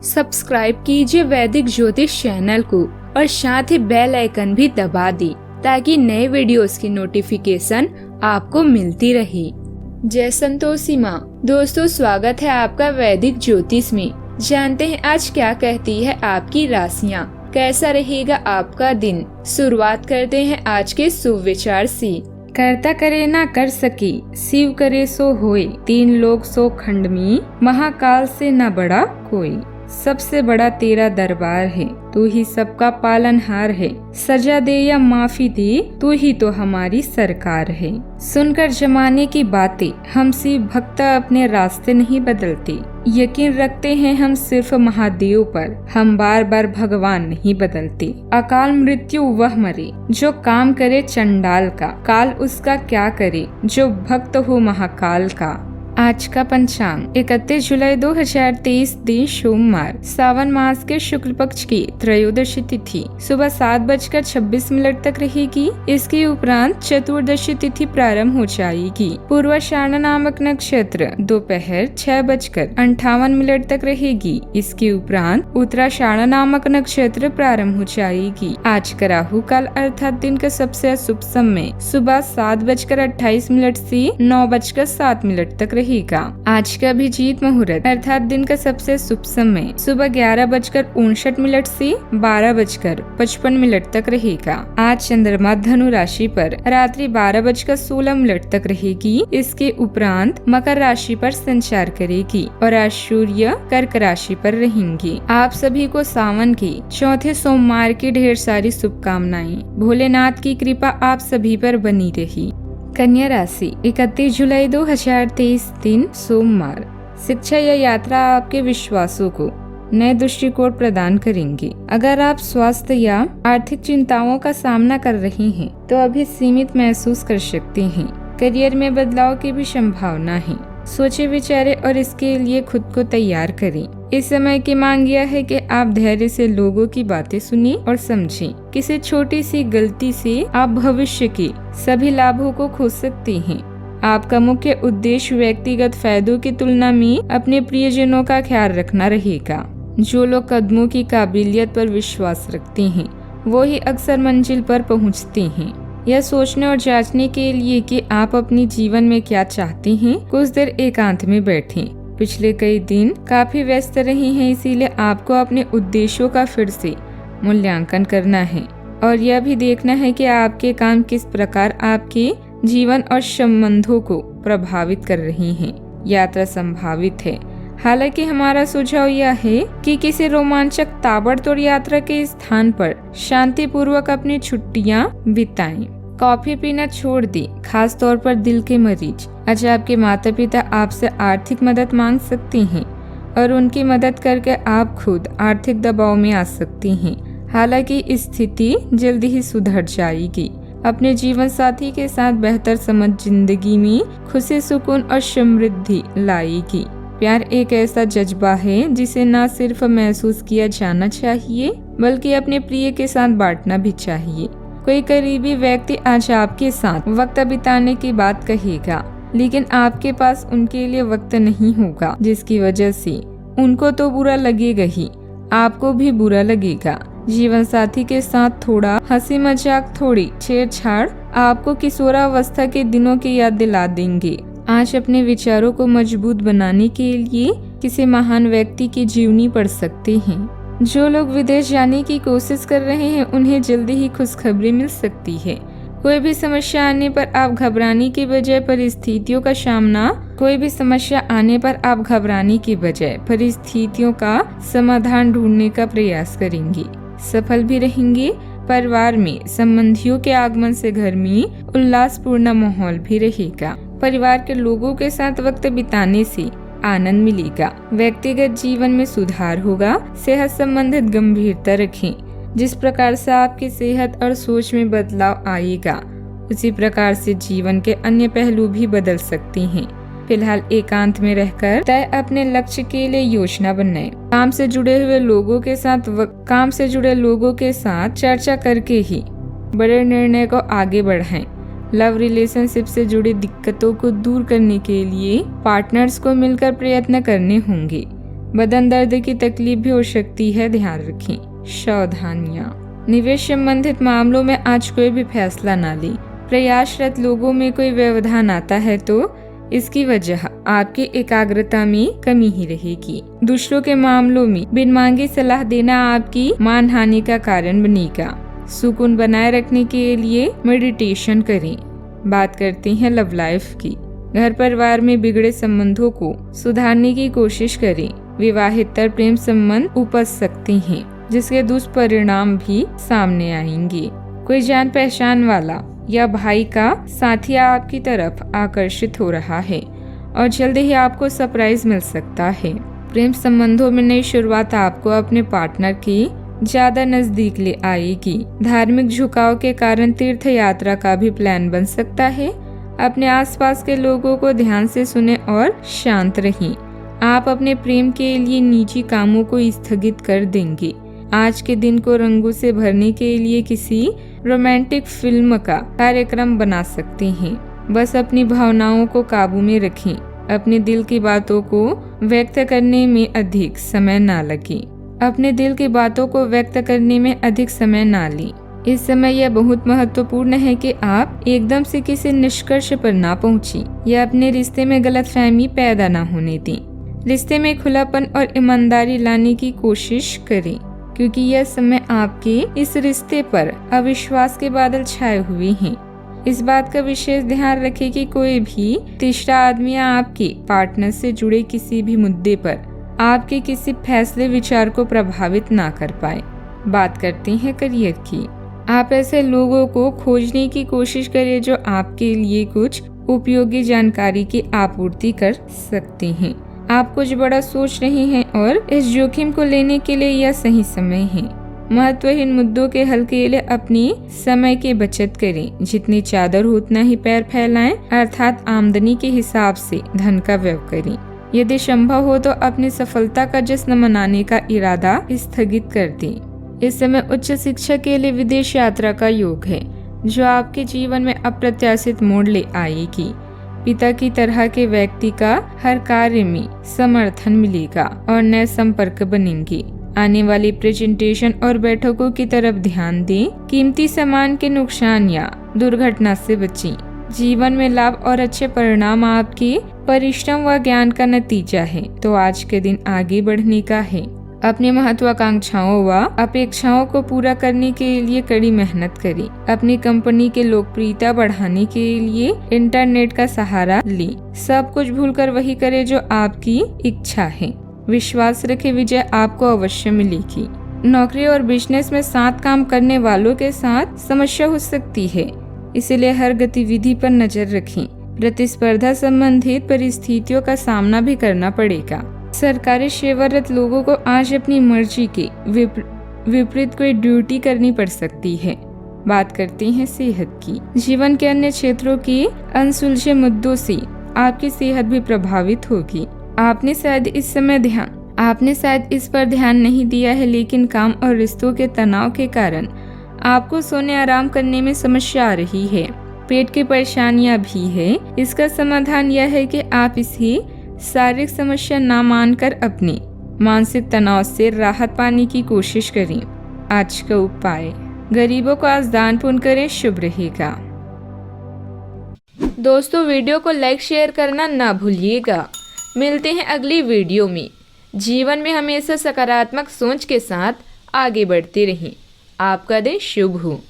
Subscribe कीजिए वैदिक ज्योतिष चैनल को और साथ ही बेल आइकन भी दबा दी ताकि नए वीडियोस की नोटिफिकेशन आपको मिलती रहे। जय संतोषी माँ। दोस्तों, स्वागत है आपका वैदिक ज्योतिष में। जानते हैं आज क्या कहती है आपकी राशियाँ, कैसा रहेगा आपका दिन। शुरुआत करते हैं आज के शुभ विचार से। कर्ता करे ना कर सकी, शिव करे सो होए, तीन लोग सो खंड में, महाकाल से न बड़ा कोई। सबसे बड़ा तेरा दरबार है, तू ही सबका पालनहार है। सजा दे या माफी दे, तू ही तो हमारी सरकार है। सुनकर जमाने की बातें, हम शिव भक्त अपने रास्ते नहीं बदलते। यकीन रखते हैं हम सिर्फ महादेव पर, हम बार बार भगवान नहीं बदलते। अकाल मृत्यु वह मरे जो काम करे चंडाल का, काल उसका क्या करे जो भक्त हो महाकाल का। आज का पंचांग 31 जुलाई 2023 दिन सोमवार, सावन मास के शुक्ल पक्ष की त्रयोदशी तिथि सुबह 7:26 तक रहेगी। इसके उपरांत चतुर्दशी तिथि प्रारंभ हो जाएगी। पूर्वाषाढ़ नामक नक्षत्र दोपहर 6:58 तक रहेगी। इसके उपरांत उत्तराषाढ़ नामक नक्षत्र प्रारंभ हो जाएगी। आज का राहु काल अर्थात दिन का सबसे अशुभ समय सुबह 7:28 से 9:07 तक रहेगा। आज का अभिजीत मुहूर्त अर्थात दिन का सबसे शुभ समय सुबह 11:59 से 12:55 तक रहेगा। आज चंद्रमा धनु राशि पर रात्रि 12:16 तक रहेगी। इसके उपरांत मकर राशि पर संचार करेगी और आज सूर्य कर्क राशि पर रहेंगी। आप सभी को सावन के चौथे सोमवार की ढेर सारी शुभकामनाएं। भोलेनाथ की कृपा आप सभी पर बनी रही। कन्या राशि 31 जुलाई 2023 दिन सोमवार। शिक्षा या यात्रा आपके विश्वासों को नए दृष्टिकोण प्रदान करेंगे। अगर आप स्वास्थ्य या आर्थिक चिंताओं का सामना कर रहे हैं तो अभी सीमित महसूस कर सकते हैं। करियर में बदलाव की भी संभावना है। सोचे विचारे और इसके लिए खुद को तैयार करें। इस समय की मांग यह है कि आप धैर्य से लोगों की बातें सुनिए और समझें। किसी छोटी सी गलती से आप भविष्य के सभी लाभों को खो सकते हैं। आपका मुख्य उद्देश्य व्यक्तिगत फायदों की तुलना में अपने प्रियजनों का ख्याल रखना रहेगा। जो लोग कदमों की काबिलियत पर विश्वास रखते हैं वो ही अक्सर मंजिल पर पहुंचते हैं। यह सोचने और जांचने के लिए कि आप अपने जीवन में क्या चाहते हैं, कुछ देर एकांत में बैठें। पिछले कई दिन काफी व्यस्त रहे हैं, इसीलिए आपको अपने उद्देश्यों का फिर से मूल्यांकन करना है और यह भी देखना है कि आपके काम किस प्रकार आपके जीवन और संबंधों को प्रभावित कर रहे हैं। यात्रा संभावित है, हालांकि हमारा सुझाव यह है कि किसी रोमांचक ताबड़तोड़ यात्रा के स्थान पर शांतिपूर्वक अपनी छुट्टियां बिताएं। कॉफी पीना छोड़ दें, खास तौर पर दिल के मरीज। आज आपके माता पिता आपसे आर्थिक मदद मांग सकते हैं और उनकी मदद करके आप खुद आर्थिक दबाव में आ सकते हैं। हालांकि स्थिति जल्दी ही सुधर जाएगी। अपने जीवन साथी के साथ बेहतर समझ जिंदगी में खुशी, सुकून और समृद्धि लाएगी। प्यार एक ऐसा जज्बा है जिसे न सिर्फ महसूस किया जाना चाहिए बल्कि अपने प्रिय के साथ बांटना भी चाहिए। कोई करीबी व्यक्ति आज आपके साथ वक्त बिताने की बात कहेगा, लेकिन आपके पास उनके लिए वक्त नहीं होगा, जिसकी वजह से उनको तो बुरा लगेगा ही, आपको भी बुरा लगेगा। जीवन साथी के साथ थोड़ा हंसी मजाक, थोड़ी छेड़छाड़ आपको किशोरावस्था के दिनों की याद दिला देंगे। आज अपने विचारों को मजबूत बनाने के लिए किसी महान व्यक्ति की जीवनी पढ़ सकते हैं। जो लोग विदेश जाने की कोशिश कर रहे हैं उन्हें जल्दी ही खुशखबरी मिल सकती है। कोई भी समस्या आने पर आप घबराने की बजाय परिस्थितियों का समाधान ढूंढने का प्रयास करेंगे। सफल भी रहेंगे। परिवार में संबंधियों के आगमन से घर में उल्लासपूर्ण माहौल भी रहेगा। परिवार के लोगों के साथ वक्त बिताने से आनंद मिलेगा। व्यक्तिगत जीवन में सुधार होगा। सेहत संबंधित गंभीरता रखें। जिस प्रकार से आपकी सेहत और सोच में बदलाव आएगा उसी प्रकार से जीवन के अन्य पहलू भी बदल सकते हैं। फिलहाल एकांत में रहकर तय अपने लक्ष्य के लिए योजना बनाएं। काम से जुड़े लोगों के साथ चर्चा करके ही बड़े निर्णय को आगे बढ़ाएं। लव रिलेशनशिप से जुड़ी दिक्कतों को दूर करने के लिए पार्टनर्स को मिलकर प्रयत्न करने होंगे। बदन दर्द की तकलीफ भी हो सकती है, ध्यान रखें। सावधानियाँ। निवेश संबंधित मामलों में आज कोई भी फैसला ना लें। प्रयासरत लोगों में कोई व्यवधान आता है तो इसकी वजह आपकी एकाग्रता में कमी ही रहेगी। दूसरों के मामलों में बिन मांगे सलाह देना आपकी मानहानि का कारण बनेगा। सुकून बनाए रखने के लिए मेडिटेशन करें। बात करते हैं लव लाइफ की। घर परिवार में बिगड़े संबंधों को सुधारने की कोशिश करें। विवाहेतर प्रेम संबंध उपज सकते हैं, जिसके दुष्परिणाम भी सामने आएंगे। कोई जान पहचान वाला या भाई का साथी आपकी तरफ आकर्षित हो रहा है और जल्द ही आपको सरप्राइज मिल सकता है। प्रेम संबंधों में नई शुरुआत आपको अपने पार्टनर की ज्यादा नजदीक ले आएगी। धार्मिक झुकाव के कारण तीर्थ यात्रा का भी प्लान बन सकता है। अपने आसपास के लोगों को ध्यान से सुने और शांत रहें। आप अपने प्रेम के लिए निजी कामों को स्थगित कर देंगे। आज के दिन को रंगों से भरने के लिए किसी रोमांटिक फिल्म का कार्यक्रम बना सकते हैं। बस अपनी भावनाओं को काबू में रखें। अपने दिल की बातों को व्यक्त करने में अधिक समय ना लगे। अपने दिल की बातों को व्यक्त करने में अधिक समय ना लें। इस समय यह बहुत महत्वपूर्ण है कि आप एकदम से किसी निष्कर्ष पर ना पहुंचें या अपने रिश्ते में गलतफहमी पैदा ना होने दें। रिश्ते में खुलापन और ईमानदारी लाने की कोशिश करें, क्योंकि यह समय आपके इस रिश्ते पर अविश्वास के बादल छाए हुए हैं। इस बात का विशेष ध्यान रखें कि कोई भी तीसरा आदमी या आपके पार्टनर से जुड़े किसी भी मुद्दे पर आपके किसी फैसले विचार को प्रभावित ना कर पाए। बात करते हैं करियर की। आप ऐसे लोगों को खोजने की कोशिश करें जो आपके लिए कुछ उपयोगी जानकारी की आपूर्ति कर सकते हैं। आप कुछ बड़ा सोच रहे हैं और इस जोखिम को लेने के लिए यह सही समय है। महत्वहीन मुद्दों के हल के लिए अपनी समय की बचत करें। जितनी चादर हो उतना ही पैर फैलाएं, अर्थात आमदनी के हिसाब से धन का व्यय करें। यदि संभव हो तो अपनी सफलता का जश्न मनाने का इरादा स्थगित कर दें। इस समय उच्च शिक्षा के लिए विदेश यात्रा का योग है, जो आपके जीवन में अप्रत्याशित मोड़ ले आएगी। पिता की तरह के व्यक्ति का हर कार्य में समर्थन मिलेगा और नए संपर्क बनेंगे। आने वाली प्रेजेंटेशन और बैठकों की तरफ ध्यान दें। कीमती सामान के नुकसान या दुर्घटना से बचें। जीवन में लाभ और अच्छे परिणाम आपके परिश्रम व ज्ञान का नतीजा है, तो आज के दिन आगे बढ़ने का है। अपनी महत्वाकांक्षाओं व अपेक्षाओं को पूरा करने के लिए कड़ी मेहनत करें। अपनी कंपनी के लोकप्रियता बढ़ाने के लिए इंटरनेट का सहारा लें। सब कुछ भूलकर वही करें जो आपकी इच्छा है। विश्वास रखें, विजय आपको अवश्य मिलेगी। नौकरी और बिजनेस में साथ काम करने वालों के साथ समस्या हो सकती है, इसलिए हर गतिविधि पर नजर रखें। प्रतिस्पर्धा संबंधित परिस्थितियों का सामना भी करना पड़ेगा। सरकारी सेवारत लोगों को आज अपनी मर्जी के विपरीत कोई ड्यूटी करनी पड़ सकती है। बात करते हैं सेहत की। जीवन के अन्य क्षेत्रों के अनसुलझे मुद्दों से आपकी सेहत भी प्रभावित होगी। आपने शायद इस पर ध्यान नहीं दिया है, लेकिन काम और रिश्तों के तनाव के कारण आपको सोने आराम करने में समस्या आ रही है। पेट की परेशानियां भी है। इसका समाधान यह है कि आप इसे शारीरिक समस्या ना मानकर अपने मानसिक तनाव से राहत पाने की कोशिश करें। आज का उपाय, गरीबों को आज दान पुण्य करें, शुभ रहेगा। दोस्तों, वीडियो को लाइक शेयर करना ना भूलिएगा। मिलते हैं अगली वीडियो में। जीवन में हमेशा सकारात्मक सोच के साथ आगे बढ़ते रहें। आपका दिन शुभ हो।